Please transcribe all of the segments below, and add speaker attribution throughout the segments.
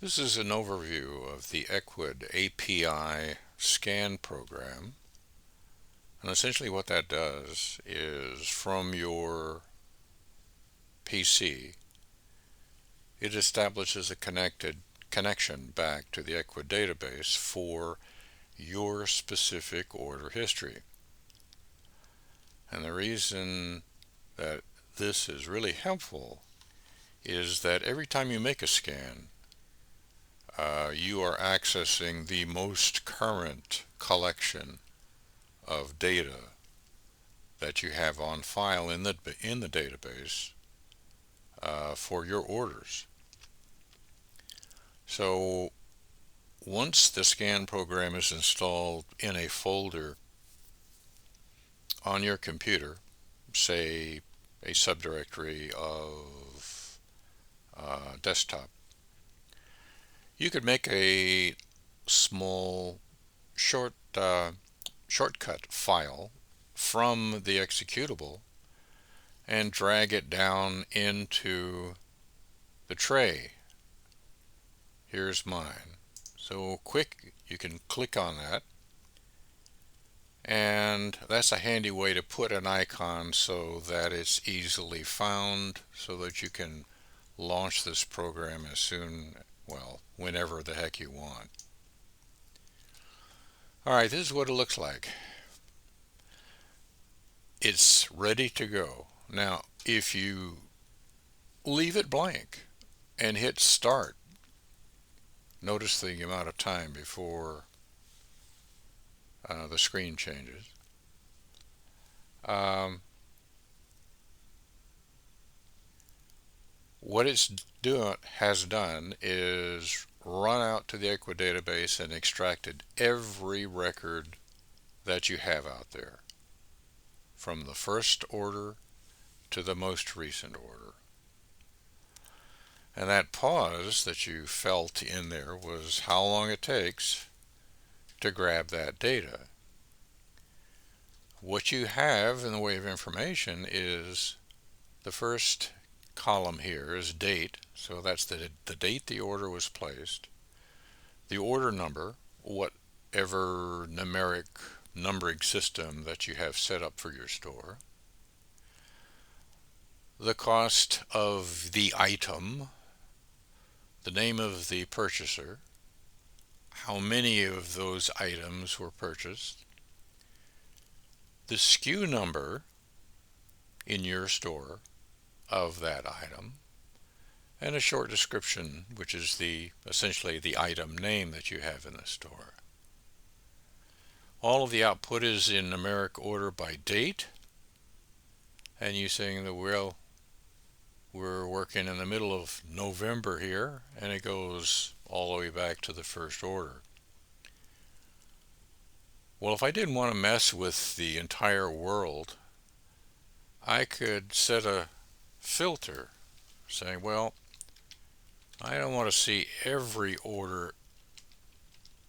Speaker 1: This is an overview of the Ecwid API Scan program. And essentially what that does is from your PC, it establishes a connection back to the Ecwid database for your specific order history. And the reason that this is really helpful is that every time you make a scan, you are accessing the most current collection of data that you have on file in the database for your orders. So once the scan program is installed in a folder on your computer, say a subdirectory of desktop, you could make a small shortcut file from the executable and drag it down into the tray. Here's mine. So quick, you can click on that, and that's a handy way to put an icon so that it's easily found, so that you can launch this program as soon, well, whenever the heck you want. Alright, this is what it looks like. It's ready to go. Now, if you leave it blank and hit start, notice the amount of time before the screen changes. What it's has done is run out to the Ecwid database and extracted every record that you have out there, from the first order to the most recent order. And that pause that you felt in there was how long it takes to grab that data. What you have in the way of information is the first column here is date, so that's the date the order was placed, the order number, whatever numeric numbering system that you have set up for your store, the cost of the item, the name of the purchaser, how many of those items were purchased, the SKU number in your store of that item, and a short description, which is essentially the item name that you have in the store. All of the output is in numeric order by date, and you saying that, well, we're working in the middle of November here, and it goes all the way back to the first order. Well, if I didn't want to mess with the entire world, I could set a filter saying, well, I don't want to see every order.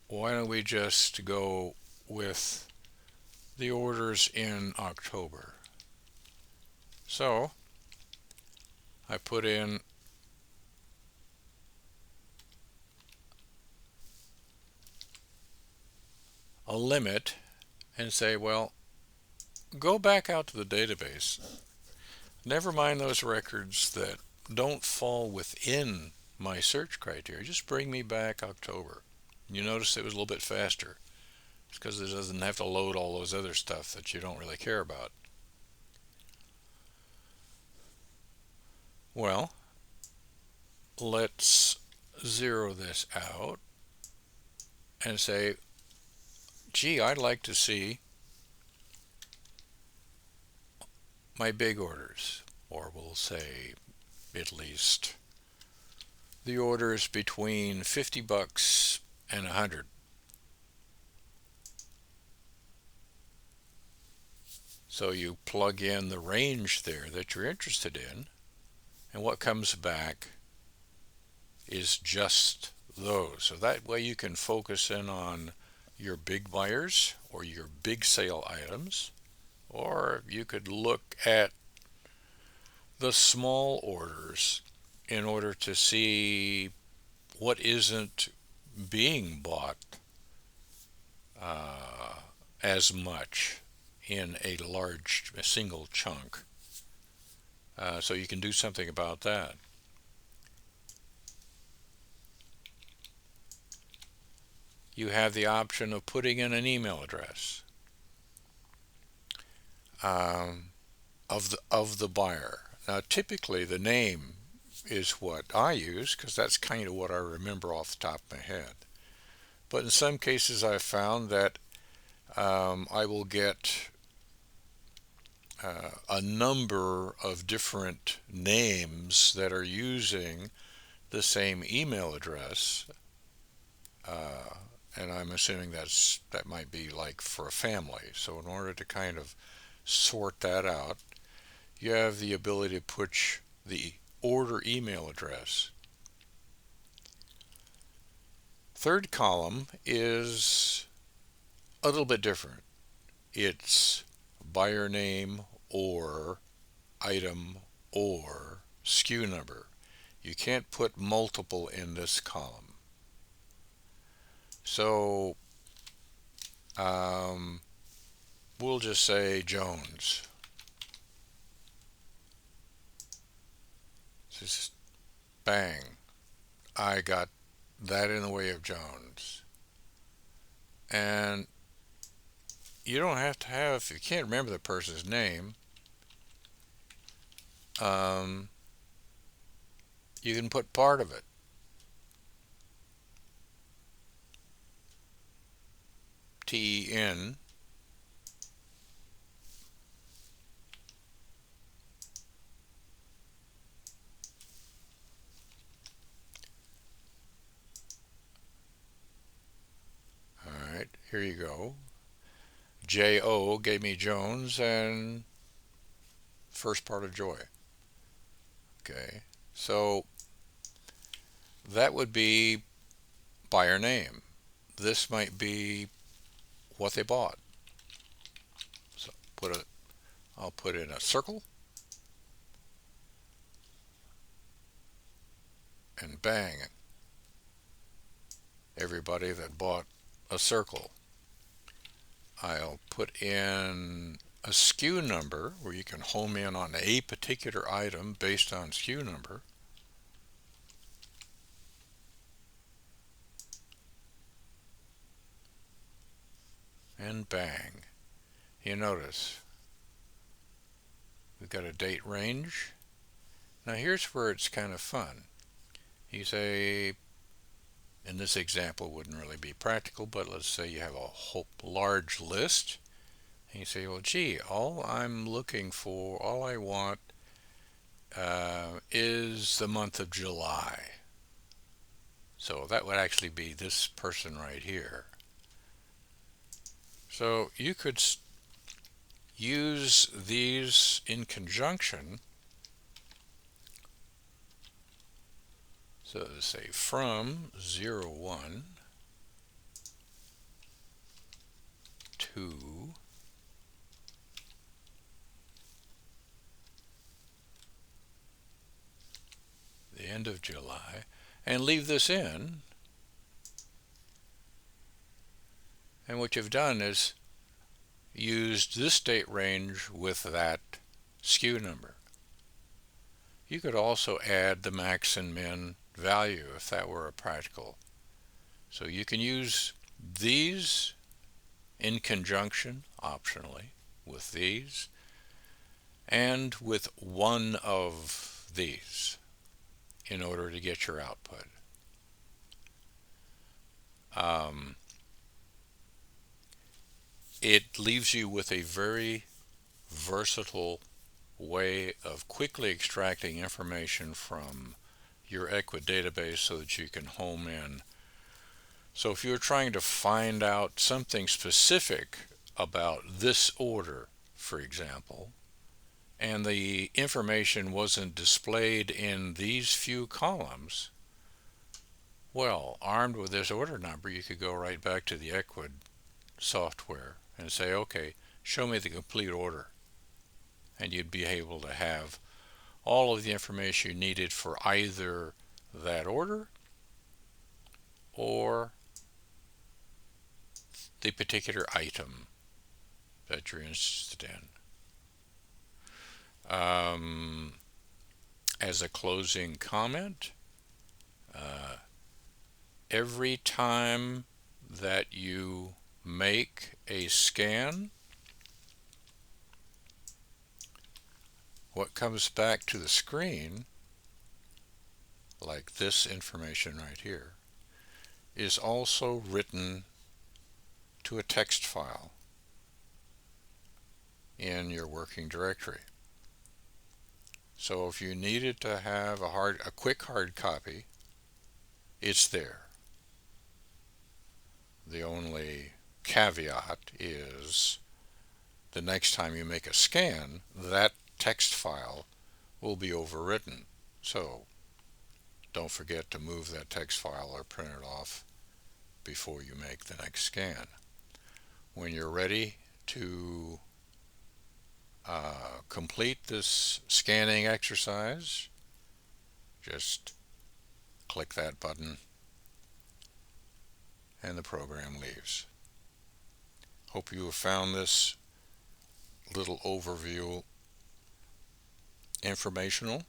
Speaker 1: Why don't we just go with the orders in October? So I put in a limit and say, well, go back out to the database. Never mind those records that don't fall within my search criteria. Just bring me back October. You notice it was a little bit faster. It's because it doesn't have to load all those other stuff that you don't really care about. Well, let's zero this out and say, gee, I'd like to see my big orders, or we'll say at least the orders between $50 and $100. So you plug in the range there that you're interested in, and what comes back is just those. So that way you can focus in on your big buyers or your big sale items, or you could look at the small orders in order to see what isn't being bought as much in a single chunk. So you can do something about that. You have the option of putting in an email address of the buyer. Now, typically, the name is what I use because that's kind of what I remember off the top of my head. But in some cases, I've found that I will get a number of different names that are using the same email address, and I'm assuming that might be like for a family. So in order to kind of sort that out, you have the ability to put the order email address. Third column is a little bit different. It's buyer name or item or SKU number. You can't put multiple in this column. So we'll just say Jones. Just bang. I got that in the way of Jones. And you don't have to have, if you can't remember the person's name, you can put part of it. TEN. All right, here you go. JO gave me Jones and first part of Joy. Okay, so that would be buyer name. This might be what they bought. So I'll put in a circle and bang, everybody that bought a circle. I'll put in a SKU number where you can home in on a particular item based on SKU number. And bang. You notice we've got a date range. Now here's where it's kind of fun. You say, in this example wouldn't really be practical, but let's say you have a whole large list. And you say, well, gee, all I want is the month of July. So that would actually be this person right here. So you could use these in conjunction. So say from 01 to the end of July, and leave this in. And what you've done is used this date range with that SKU number. You could also add the max and min value if that were a practical. So you can use these in conjunction, optionally, with these and with one of these in order to get your output. It leaves you with a very versatile way of quickly extracting information from your Ecwid database so that you can home in. So if you're trying to find out something specific about this order, for example, and the information wasn't displayed in these few columns, well, armed with this order number, you could go right back to the Ecwid software and say, okay, show me the complete order. And you'd be able to have all of the information you needed for either that order or the particular item that you're interested in. As a closing comment, every time that you make a scan, what comes back to the screen, like this information right here, is also written to a text file in your working directory. So if you needed to have a quick hard copy, it's there. The only caveat is the next time you make a scan, that text file will be overwritten. So don't forget to move that text file or print it off before you make the next scan. When you're ready to complete this scanning exercise, just click that button and the program leaves. Hope you have found this little overview informational.